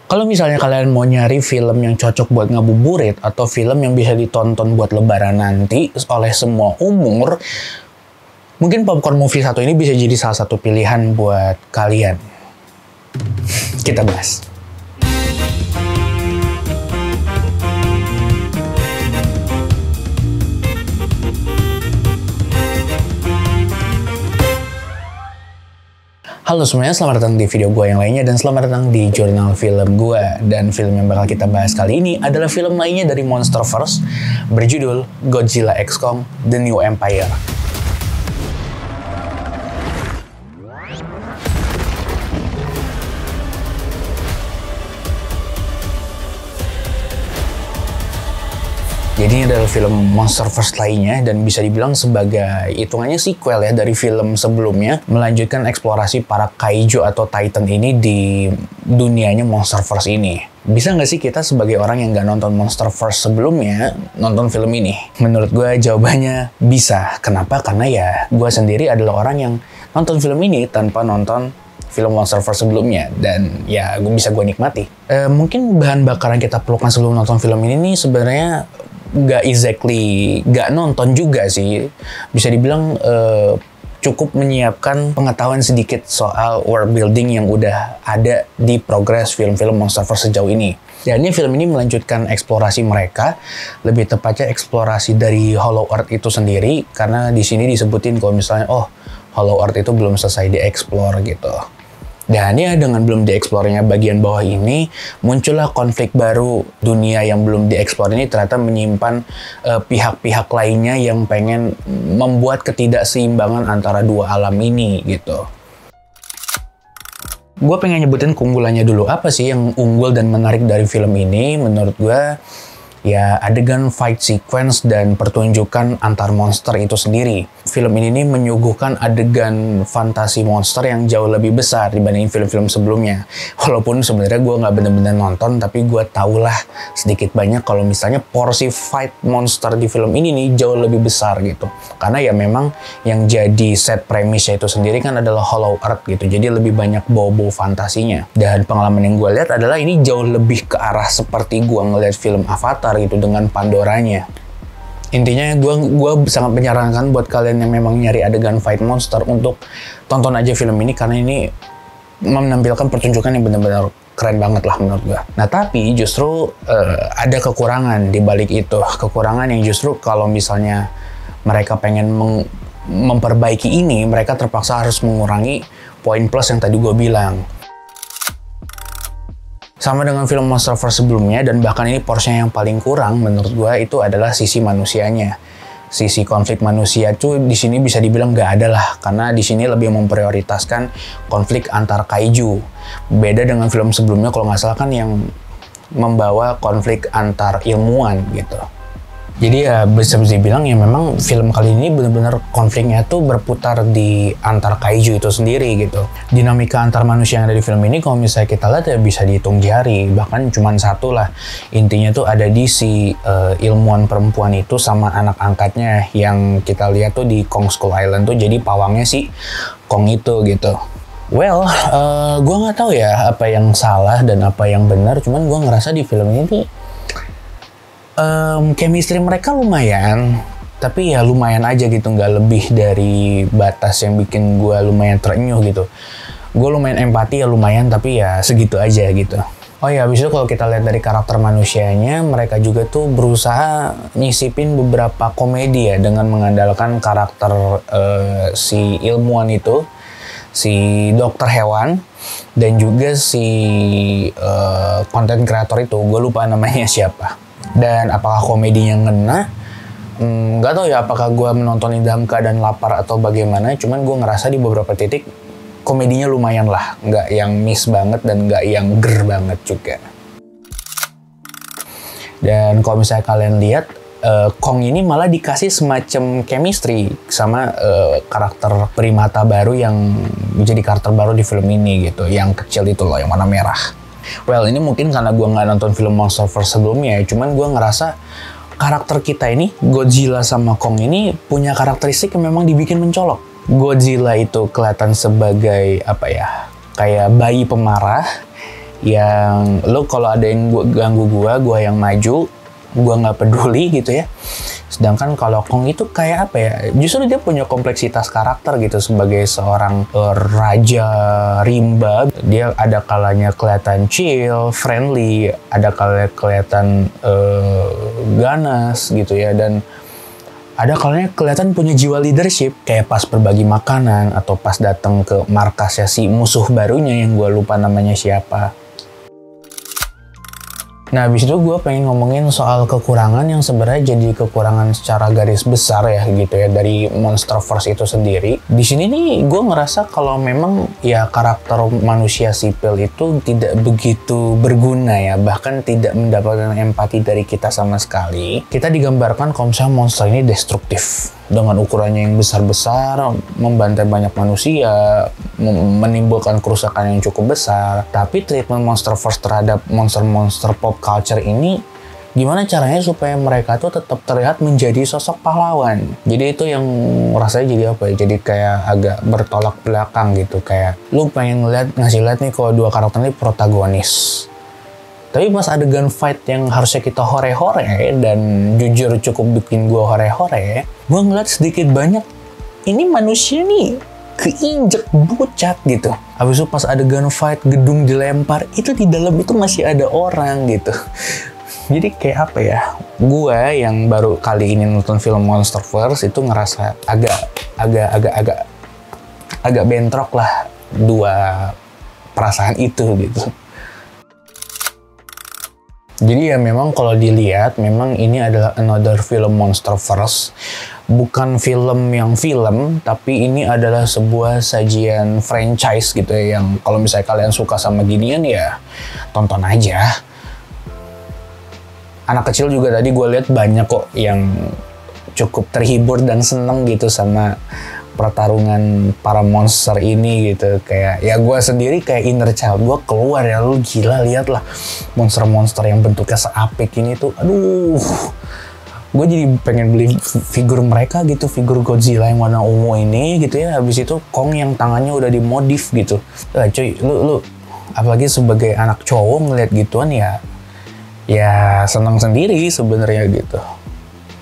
Kalau misalnya kalian mau nyari film yang cocok buat ngabuburit atau film yang bisa ditonton buat lebaran nanti oleh semua umur, mungkin Popcorn Movie 1 ini bisa jadi salah satu pilihan buat kalian. Kita bahas. Halo semuanya, selamat datang di video gue yang lainnya dan selamat datang di jurnal film gue. Dan film yang bakal kita bahas kali ini adalah film lainnya dari Monsterverse berjudul Godzilla x Kong: The New Empire. Jadi ini adalah film Monsterverse lainnya dan bisa dibilang sebagai hitungannya sequel ya dari film sebelumnya, melanjutkan eksplorasi para kaiju atau titan ini di dunianya Monsterverse ini. Bisa nggak sih kita sebagai orang yang nggak nonton Monsterverse sebelumnya nonton film ini? Menurut gue jawabannya bisa. Kenapa? Karena ya gue sendiri adalah orang yang nonton film ini tanpa nonton film Monsterverse sebelumnya, dan ya bisa gue nikmati. Mungkin bahan bakar yang kita perlukan sebelum nonton film ini nih sebenarnya nggak nonton juga sih. Bisa dibilang cukup menyiapkan pengetahuan sedikit soal world building yang udah ada di progres film-film Monsterverse sejauh ini. Dan ini film ini melanjutkan eksplorasi mereka, lebih tepatnya eksplorasi dari Hollow Earth itu sendiri, karena di sini disebutin kalau misalnya Hollow Earth itu belum selesai dieksplor gitu. Dan ya dengan belum dieksplornya bagian bawah ini, muncullah konflik baru. Dunia yang belum dieksplor ini ternyata menyimpan pihak-pihak lainnya yang pengen membuat ketidakseimbangan antara dua alam ini gitu. Gue pengen nyebutin keunggulannya dulu. Apa sih yang unggul dan menarik dari film ini? Menurut gue ya adegan fight sequence dan pertunjukan antar monster itu sendiri. Film ini menyuguhkan adegan fantasi monster yang jauh lebih besar dibanding film-film sebelumnya. Walaupun sebenarnya gue nggak bener-bener nonton, tapi gue tahulah sedikit banyak kalau misalnya porsi fight monster di film ini nih jauh lebih besar gitu. Karena ya memang yang jadi set premisnya itu sendiri kan adalah Hollow Earth gitu. Jadi lebih banyak bau-bau fantasinya. Dan pengalaman yang gue lihat adalah ini jauh lebih ke arah seperti gue ngeliat film Avatar gitu dengan Pandoranya. Intinya gue sangat menyarankan buat kalian yang memang nyari adegan fight monster untuk tonton aja film ini, karena ini menampilkan pertunjukan yang benar-benar keren banget lah menurut gue. Nah tapi justru ada kekurangan di balik itu. Kekurangan yang justru kalau misalnya mereka pengen memperbaiki ini, mereka terpaksa harus mengurangi poin plus yang tadi gue bilang. Sama dengan film Monsterverse sebelumnya, dan bahkan ini porsinya yang paling kurang menurut gue itu adalah sisi manusianya. Sisi konflik manusia tuh di sini bisa dibilang nggak ada lah, karena di sini lebih memprioritaskan konflik antar kaiju. Beda dengan film sebelumnya kalau nggak salah kan yang membawa konflik antar ilmuwan gitu. Jadi ya bisa dibilang ya memang film kali ini benar-benar konfliknya tuh berputar di antar kaiju itu sendiri gitu. Dinamika antar manusia yang ada di film ini kalau misalnya kita lihat ya bisa dihitung jari, bahkan cuma satu lah. Intinya tuh ada di si ilmuwan perempuan itu sama anak angkatnya yang kita lihat tuh di Kong Skull Island tuh jadi pawangnya si Kong itu gitu. Well, gue nggak tahu ya apa yang salah dan apa yang benar, cuman gue ngerasa di film ini tuh chemistry mereka lumayan, tapi ya lumayan aja gitu, nggak lebih dari batas yang bikin gue lumayan terenyuh gitu. Gue lumayan empati ya lumayan, tapi ya segitu aja gitu. Oh ya, habis itu kalau kita lihat dari karakter manusianya, mereka juga tuh berusaha nyisipin beberapa komedi ya dengan mengandalkan karakter si ilmuwan itu, si dokter hewan, dan juga si content creator itu, gue lupa namanya siapa. Dan apakah komedinya ngena? Nggak tahu ya apakah gue menonton dalam keadaan lapar atau bagaimana. Cuman gue ngerasa di beberapa titik komedinya lumayan lah. Nggak yang miss banget dan nggak yang ger banget juga. Dan kalau misalnya kalian lihat, Kong ini malah dikasih semacam chemistry sama karakter primata baru yang menjadi karakter baru di film ini gitu. Yang kecil itu loh, yang warna merah. Well, ini mungkin karena gue nggak nonton film Monsterverse sebelumnya, cuman gue ngerasa karakter kita ini, Godzilla sama Kong ini punya karakteristik yang memang dibikin mencolok. Godzilla itu kelihatan sebagai apa ya, kayak bayi pemarah, yang lo kalau ada yang ganggu gua yang maju, gua nggak peduli gitu ya. Sedangkan kalau Kong itu kayak apa ya, justru dia punya kompleksitas karakter gitu sebagai seorang raja rimba. Dia ada kalanya kelihatan chill, friendly, ada kalanya kelihatan ganas gitu ya, dan ada kalanya kelihatan punya jiwa leadership, kayak pas berbagi makanan atau pas datang ke markasnya si musuh barunya yang gue lupa namanya siapa. Nah, habis itu gue pengen ngomongin soal kekurangan yang sebenarnya jadi kekurangan secara garis besar ya gitu ya dari Monsterverse itu sendiri. Di sini nih gue ngerasa kalau memang ya karakter manusia sipil itu tidak begitu berguna ya, bahkan tidak mendapatkan empati dari kita sama sekali. Kita digambarkan kalau misalnya monster ini destruktif dengan ukurannya yang besar-besar, membantai banyak manusia, menimbulkan kerusakan yang cukup besar. Tapi treatment Monsterverse terhadap monster-monster pop culture ini, gimana caranya supaya mereka tuh tetap terlihat menjadi sosok pahlawan. Jadi itu yang rasanya jadi apa ya, jadi kayak agak bertolak belakang gitu. Kayak lu pengen ngasih lihat nih kalau dua karakter ini protagonis, tapi pas adegan fight yang harusnya kita hore-hore, dan jujur cukup bikin gue hore-hore, gue ngeliat sedikit banyak ini manusia nih keinjek bucat gitu. Habis itu pas adegan fight gedung dilempar, itu di dalam itu masih ada orang gitu. Jadi kayak apa ya, gue yang baru kali ini nonton film Monsterverse itu ngerasa agak bentrok lah dua perasaan itu gitu. Jadi ya memang kalau dilihat, memang ini adalah another film Monsterverse. Bukan film yang film, tapi ini adalah sebuah sajian franchise gitu ya, yang kalau misalnya kalian suka sama ginian ya tonton aja. Anak kecil juga tadi gue lihat banyak kok yang cukup terhibur dan seneng gitu sama pertarungan para monster ini gitu. Kayak ya gue sendiri kayak inner child gue keluar ya, lu gila lihat lah monster-monster yang bentuknya seapik ini tuh, aduh, gue jadi pengen beli figur mereka gitu, figur Godzilla yang warna ungu ini gitu ya. Habis itu Kong yang tangannya udah dimodif gitu. Cuy, lu apalagi sebagai anak cowok ngeliat gituan ya senang sendiri sebenarnya gitu.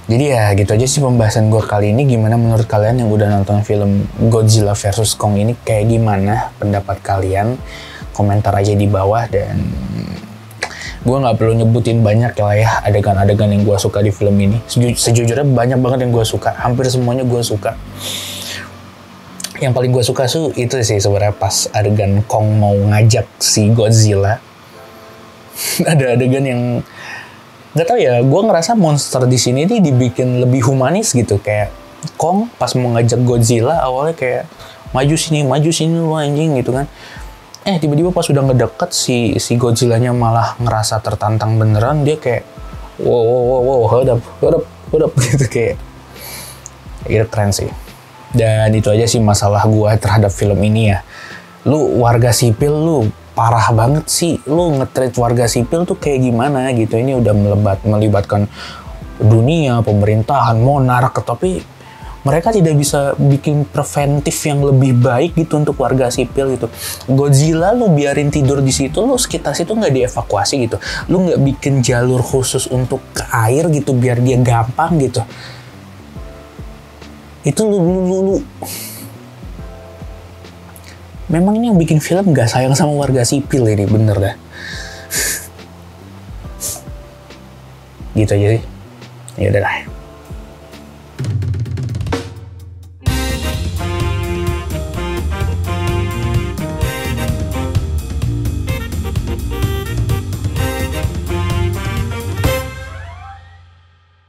Jadi ya gitu aja sih pembahasan gue kali ini. Gimana menurut kalian yang udah nonton film Godzilla vs Kong ini, kayak gimana pendapat kalian? Komentar aja di bawah, dan gue nggak perlu nyebutin banyak lah ya adegan-adegan yang gue suka di film ini. Sejujurnya banyak banget yang gue suka, hampir semuanya gue suka. Yang paling gue suka itu sih sebenarnya pas adegan Kong mau ngajak si Godzilla. Ada adegan yang nggak tahu ya, gue ngerasa monster di sini nih dibikin lebih humanis gitu. Kayak Kong pas mau ngajak Godzilla awalnya kayak maju sini lu anjing gitu kan. Tiba-tiba pas udah ngedeket si Godzilla-nya malah ngerasa tertantang beneran. Dia kayak wow, hold up gitu, kayak itu keren sih. Dan itu aja sih masalah gue terhadap film ini ya. Lu warga sipil, lu parah banget sih, lu nge-treat warga sipil tuh kayak gimana gitu. Ini udah melibatkan dunia, pemerintahan, monark, tapi mereka tidak bisa bikin preventif yang lebih baik gitu untuk warga sipil gitu. Godzilla lu biarin tidur di situ, lu sekitar situ nggak dievakuasi gitu. Lu nggak bikin jalur khusus untuk ke air gitu biar dia gampang gitu. Itu lu memang ini yang bikin film gak sayang sama warga sipil ini, bener dah. Gitu aja sih. Ya udah lah.